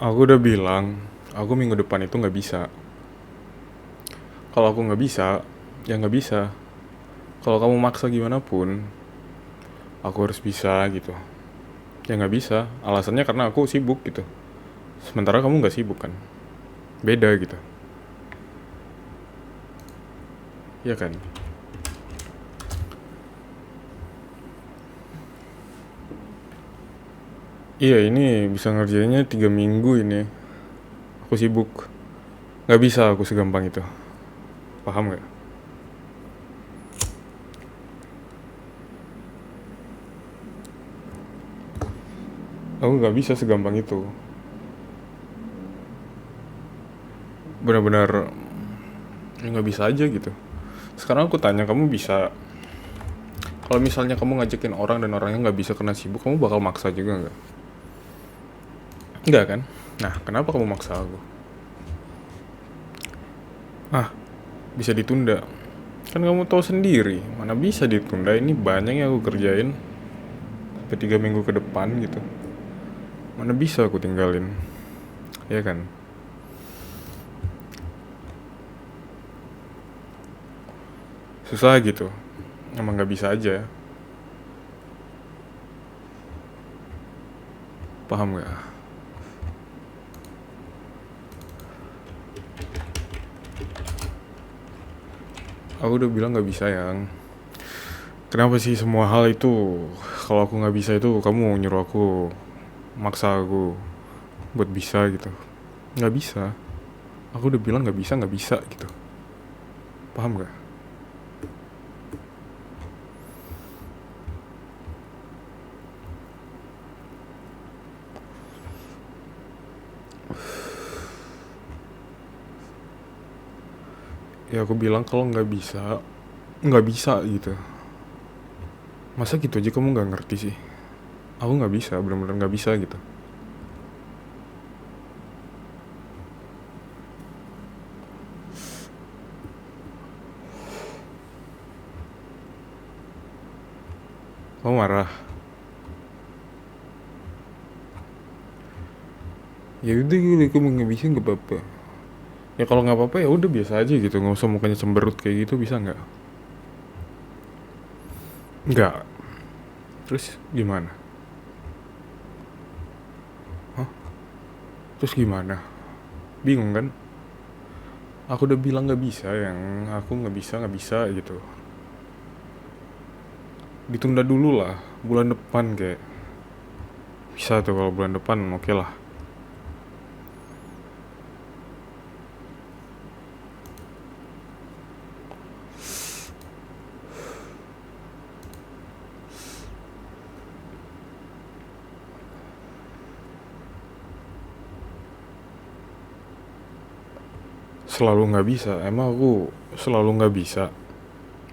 Aku udah bilang, aku minggu depan itu nggak bisa. Kalau aku nggak bisa, ya nggak bisa. Kalau kamu maksa gimana pun, aku harus bisa gitu. Ya nggak bisa. Alasannya karena aku sibuk gitu. Sementara kamu nggak sibuk kan? Beda gitu. Iya kan? Iya ini bisa ngerjainnya 3 minggu ini. Aku sibuk. Nggak bisa aku segampang itu. Paham nggak? Aku nggak bisa segampang itu. Benar-benar ya nggak bisa aja gitu. Sekarang aku tanya kamu bisa. Kalau misalnya kamu ngajakin orang dan orangnya nggak bisa karena sibuk, kamu bakal maksa juga nggak? Nggak kan? Nah, kenapa kamu maksa aku? Ah, bisa ditunda. Kan kamu tahu sendiri, mana bisa ditunda. Ini banyak yang aku kerjain sampai 3 minggu ke depan gitu. Mana bisa aku tinggalin, ya kan? Susah gitu. Emang nggak bisa aja. Paham nggak? Aku udah bilang nggak bisa yang. Kenapa sih semua hal itu kalau aku nggak bisa itu kamu nyuruh aku, maksa aku buat bisa gitu? Nggak bisa. Aku udah bilang nggak bisa gitu. Paham nggak? Ya aku bilang kalau nggak bisa gitu. Masa gitu aja kamu nggak ngerti sih? Aku nggak bisa, benar-benar nggak bisa gitu. Kamu marah? Ya udah gitu, kamu nggak bisa nggak apa-apa. Ya kalau nggak apa-apa ya udah biasa aja gitu, nggak usah mukanya cemberut kayak gitu, bisa nggak? Nggak. Terus gimana? Hah? Terus gimana? Bingung kan? Aku udah bilang nggak bisa, yang aku nggak bisa gitu. Ditunda dulu lah, bulan depan kayak. Bisa tuh kalau bulan depan, oke lah. Selalu nggak bisa, emang aku selalu nggak bisa?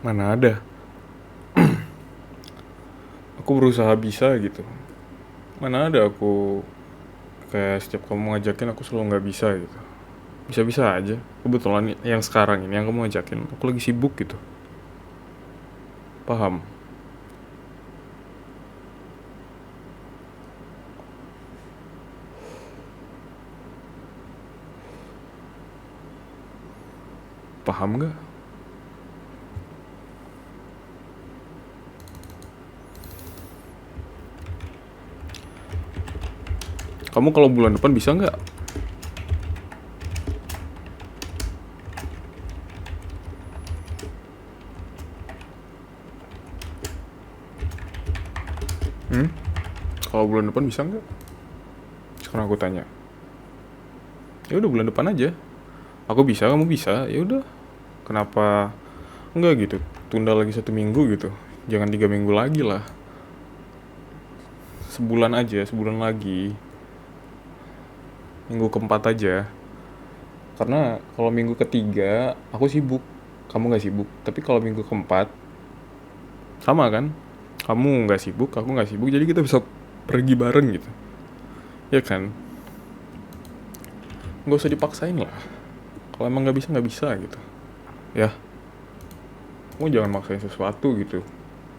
Mana ada? Aku berusaha bisa gitu. Mana ada aku kayak setiap kamu ngajakin aku selalu nggak bisa gitu. Bisa-bisa aja. Kebetulan yang sekarang ini yang kamu ngajakin, aku lagi sibuk gitu. Paham? Paham nggak? Kamu kalau bulan depan bisa nggak? Hmm? Kalau bulan depan bisa nggak? Sekarang aku tanya. Ya udah bulan depan aja. Aku bisa, kamu bisa. Ya udah. Kenapa enggak gitu? Tunda lagi 1 minggu gitu. Jangan 3 minggu lagi lah. Sebulan aja, sebulan lagi. Minggu keempat aja. Karena kalau minggu ketiga aku sibuk, kamu nggak sibuk. Tapi kalau minggu keempat sama kan? Kamu nggak sibuk, aku nggak sibuk. Jadi kita bisa pergi bareng gitu. Ya kan? Nggak usah dipaksain lah. Kalau emang nggak bisa gitu. Ya, kamu jangan maksain sesuatu gitu.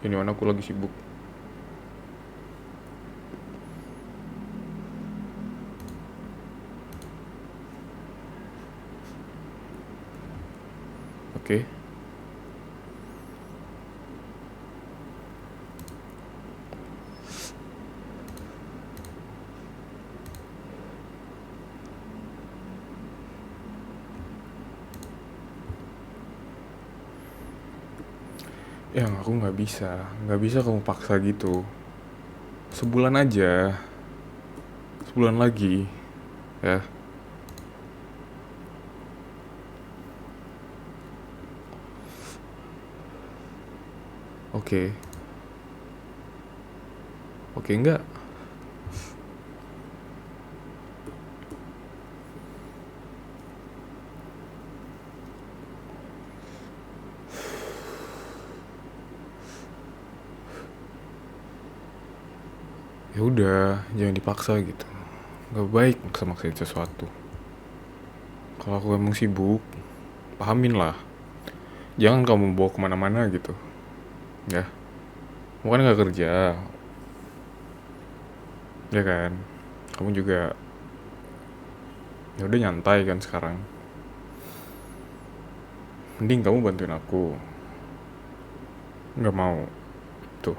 Ini mana aku lagi sibuk. Oke. Yang aku nggak bisa kamu paksa gitu. Sebulan aja, sebulan lagi, ya. Oke, oke nggak? Ya udah, jangan dipaksa gitu. Nggak baik maksa-maksain sesuatu. Kalau aku emang sibuk, pahamin lah. Jangan kamu bawa kemana-mana gitu, ya. Kamu kan nggak kerja, ya kan? Kamu juga, ya udah nyantai kan sekarang. Mending kamu bantuin aku. Nggak mau, tuh.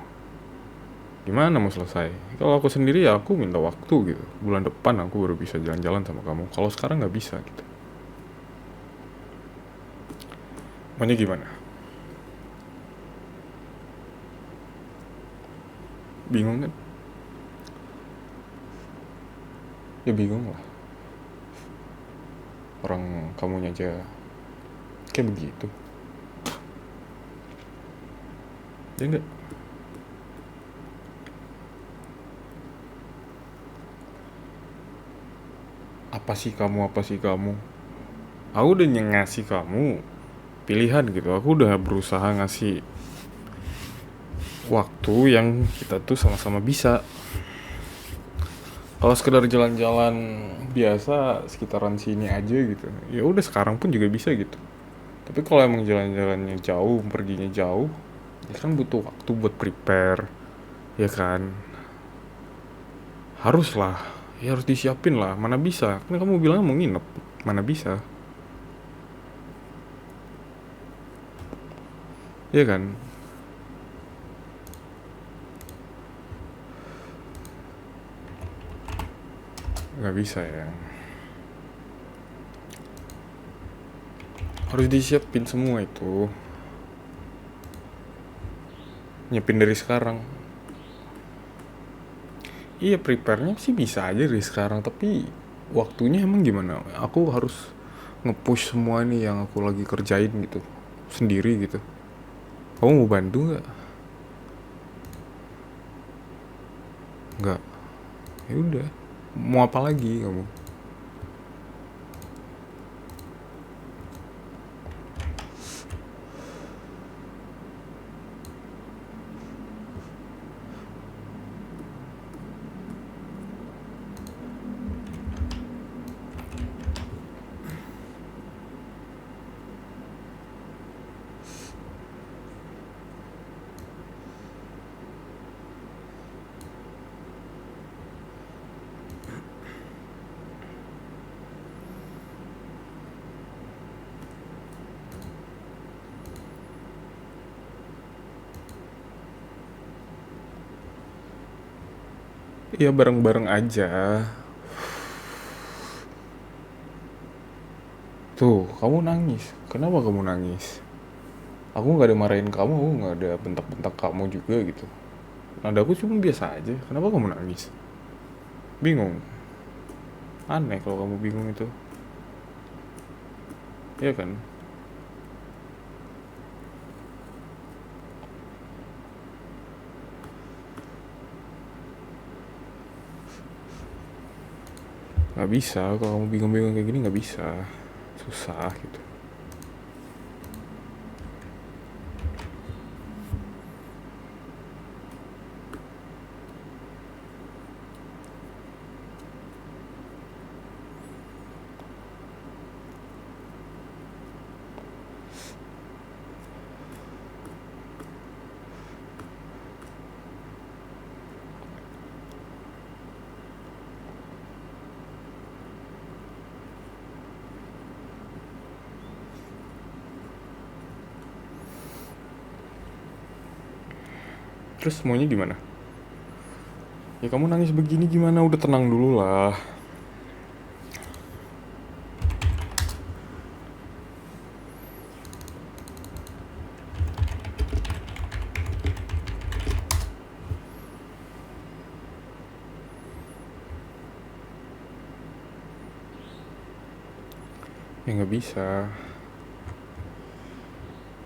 Gimana mau selesai? Kalau aku sendiri ya aku minta waktu gitu. Bulan depan aku baru bisa jalan-jalan sama kamu. Kalau sekarang nggak bisa gitu. Maunya gimana? Bingung kan? Ya bingung lah. Orang kamunya aja kayak begitu. Ya enggak? Apa sih kamu? Aku udah ngasih kamu pilihan gitu. Aku udah berusaha ngasih waktu yang kita tuh sama-sama bisa. Kalau sekedar jalan-jalan biasa sekitaran sini aja gitu, ya udah sekarang pun juga bisa gitu. Tapi kalau emang jalan-jalannya jauh, perginya jauh, ya kan butuh waktu buat prepare, ya kan? Harus lah, ya harus disiapin lah. Mana bisa? Kan kamu bilang mau nginep, mana bisa? Ya kan? Nggak bisa ya. Harus disiapin semua itu. Nyiapin dari sekarang. Iya, prepare-nya sih bisa aja dari sekarang, tapi waktunya emang gimana? Aku harus nge-push semua nih yang aku lagi kerjain gitu, sendiri gitu. Kamu mau bantu nggak? Nggak. Ya udah. Mau apa lagi kamu? Iya, bareng-bareng aja. Tuh, kamu nangis. Kenapa kamu nangis? Aku nggak ada marahin kamu, aku nggak ada bentak-bentak kamu juga gitu. Nada aku cuma biasa aja. Kenapa kamu nangis? Bingung. Aneh kalau kamu bingung itu. Iya kan? Nggak bisa, kalau kamu bingung-bingung kayak gini nggak bisa. Susah gitu. Terus maunya gimana? Ya kamu nangis begini gimana? Udah tenang dulu lah. Ya nggak bisa.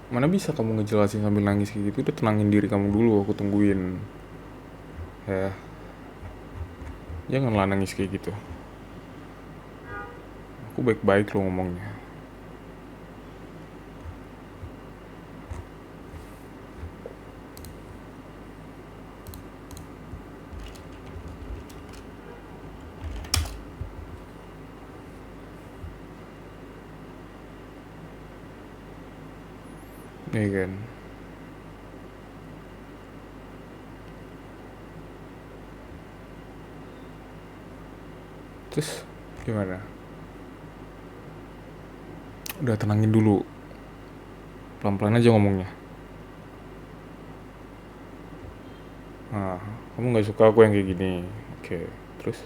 Mana bisa kamu ngejelasin sambil nangis kayak gitu? Udah tenangin diri kamu dulu, aku tungguin. Ya, janganlah nangis kayak gitu. Aku baik-baik lo ngomongnya. Ya kan? Terus gimana? Udah tenangin dulu. Pelan-pelan aja ngomongnya. Nah, kamu nggak suka aku yang kayak gini. Oke, terus?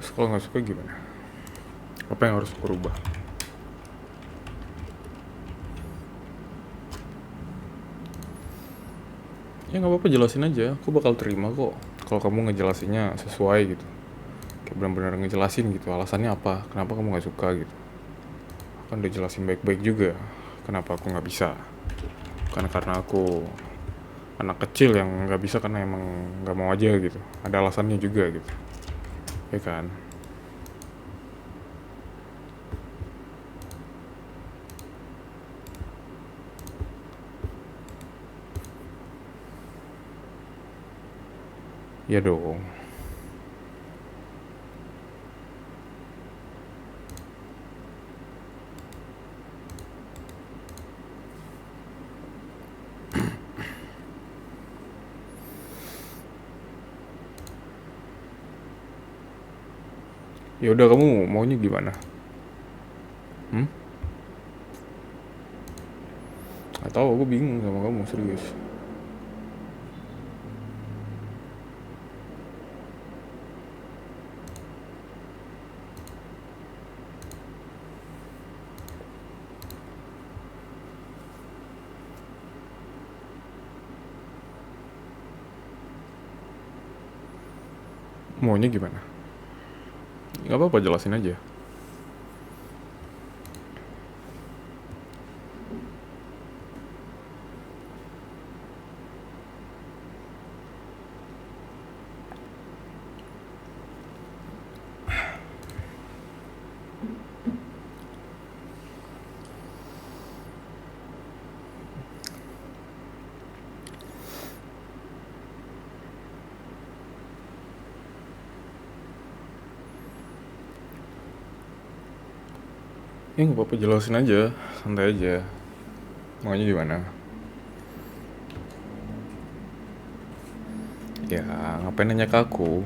Terus kalau nggak suka gimana? Apa yang harus aku rubah? Ya nggak apa-apa, jelasin aja. Aku bakal terima kok. Kalau kamu ngejelasinnya sesuai gitu. Kayak benar-benar ngejelasin gitu. Alasannya apa? Kenapa kamu nggak suka gitu? Kan udah jelasin baik-baik juga. Kenapa aku nggak bisa? Bukan karena aku anak kecil yang nggak bisa, karena emang nggak mau aja gitu. Ada alasannya juga gitu. Ya kan? Ya dong. Ya udah, kamu maunya gimana? Hmm? Atau aku bingung sama kamu, serius. Maunya gimana? Gak apa-apa, jelasin aja. Ya gak apa-apa, jelasin aja. Santai aja. Maunya gimana? Ya ngapain nanya ke aku?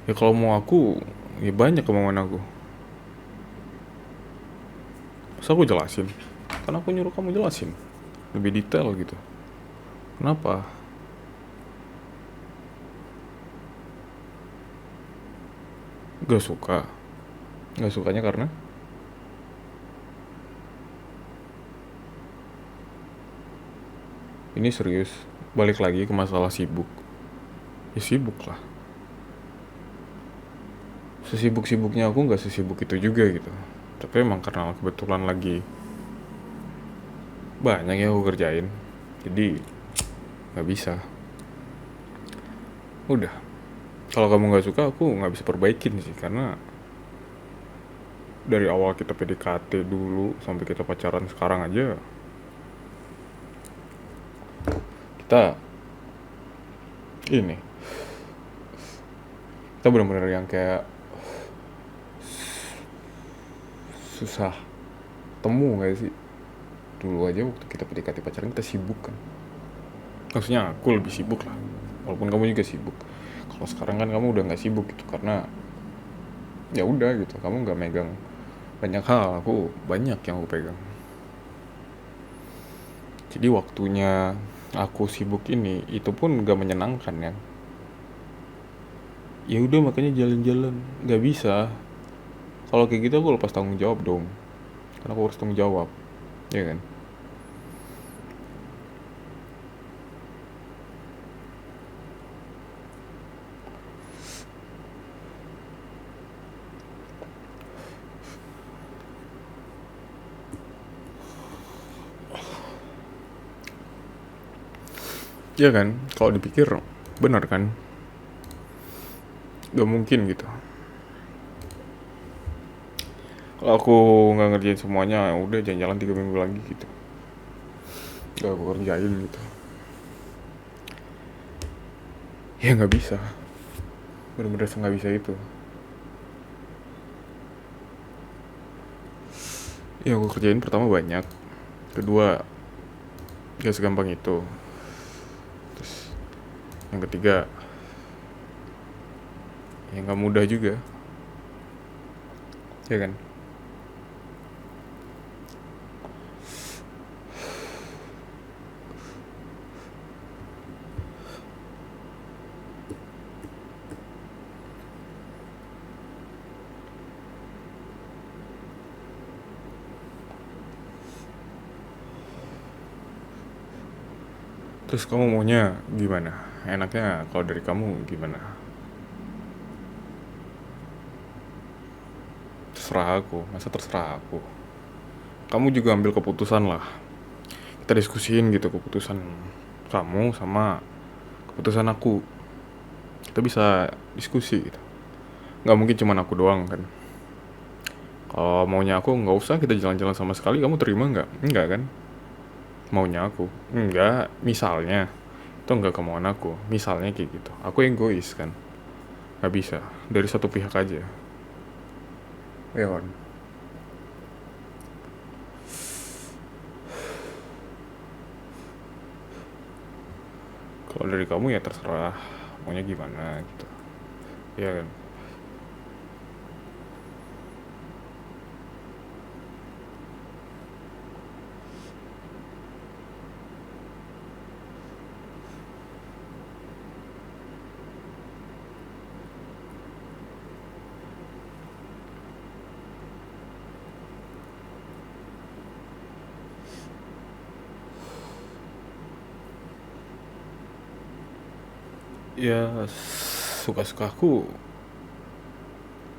Ya kalau mau aku, ya banyak kemauan aku. Masa aku jelasin? Kan aku nyuruh kamu jelasin. Lebih detail gitu. Kenapa? Gak suka. Gak sukanya karena? Ini serius. Balik lagi ke masalah sibuk. Ya sibuk lah. Sesibuk-sibuknya aku gak sesibuk itu juga gitu. Tapi emang karena kebetulan lagi banyak yang aku kerjain. Jadi gak bisa. Udah. Kalau kamu gak suka, aku gak bisa perbaikin sih. Karena dari awal kita PDKT dulu sampai kita pacaran sekarang aja, kita ini kita benar-benar yang kayak susah temu gak sih? Dulu aja waktu kita PDKT pacaran kita sibuk kan. Maksudnya aku lebih sibuk lah. Walaupun kamu juga sibuk. Kalau sekarang kan kamu udah nggak sibuk gitu karena ya udah gitu. Kamu nggak megang banyak hal. Aku banyak yang aku pegang. Jadi waktunya aku sibuk ini itu pun nggak menyenangkan ya. Ya udah makanya jalan-jalan. Nggak bisa. Kalau kayak gitu aku lepas tanggung jawab dong. Karena aku harus tanggung jawab. Ya kan? Ya kan? Kalau dipikir benar kan? Gak mungkin gitu. Kalau aku nggak ngerjain semuanya, ya udah jalan-jalan 3 minggu lagi gitu. Gak aku kerjain gitu. Ya nggak bisa. Bener-bener nggak bisa itu. Ya aku kerjain pertama banyak. Kedua, gak segampang itu. Terus yang ketiga, ya nggak mudah juga. Ya kan? Terus kamu maunya gimana? Enaknya kalau dari kamu gimana? Terserah aku, masa terserah aku. Kamu juga ambil keputusan lah. Kita diskusiin gitu keputusan kamu sama keputusan aku. Kita bisa diskusi gitu. Nggak mungkin cuma aku doang kan. Kalau maunya aku nggak usah kita jalan-jalan sama sekali, kamu terima nggak? Nggak kan? Maunya aku nggak, misalnya itu nggak kemauan aku, misalnya kayak gitu. Aku egois kan, nggak bisa dari satu pihak aja. Ya kan? Kalau dari kamu ya terserah maunya gimana gitu. Ya kan? Ya suka-suka aku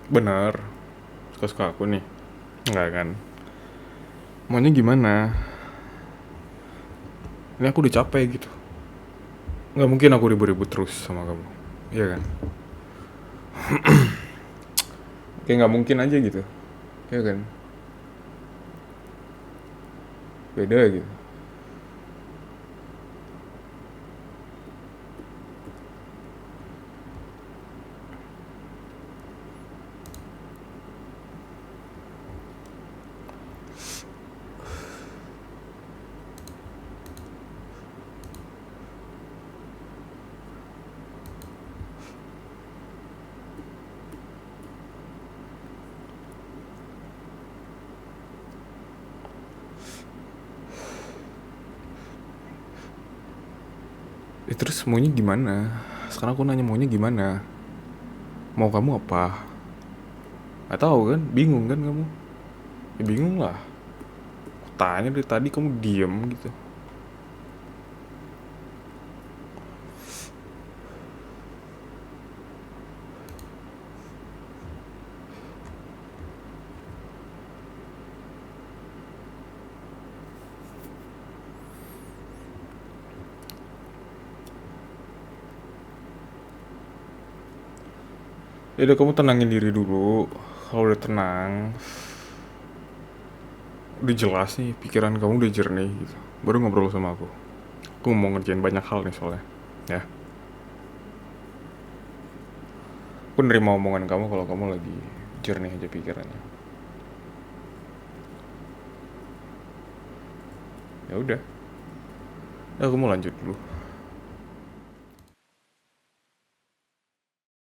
benar, suka-suka aku nih nggak kan. Maunya gimana, ini aku udah capek gitu. Nggak mungkin aku ribut-ribut terus sama kamu. Iya kan? Kayak nggak mungkin aja gitu. Iya kan? Beda gitu. Terus maunya gimana? Sekarang aku nanya maunya gimana? Mau kamu apa? Gak tahu kan? Bingung kan kamu? Ya bingung lah. Aku tanya dari tadi kamu diem gitu. Ya udah kamu tenangin diri dulu. Kalau udah tenang, udah jelas nih pikiran kamu udah jernih gitu. Baru ngobrol sama aku. Aku mau ngerjain banyak hal nih soalnya. Ya. Aku nerima omongan kamu kalau kamu lagi jernih aja pikirannya. Ya udah, aku mau lanjut dulu.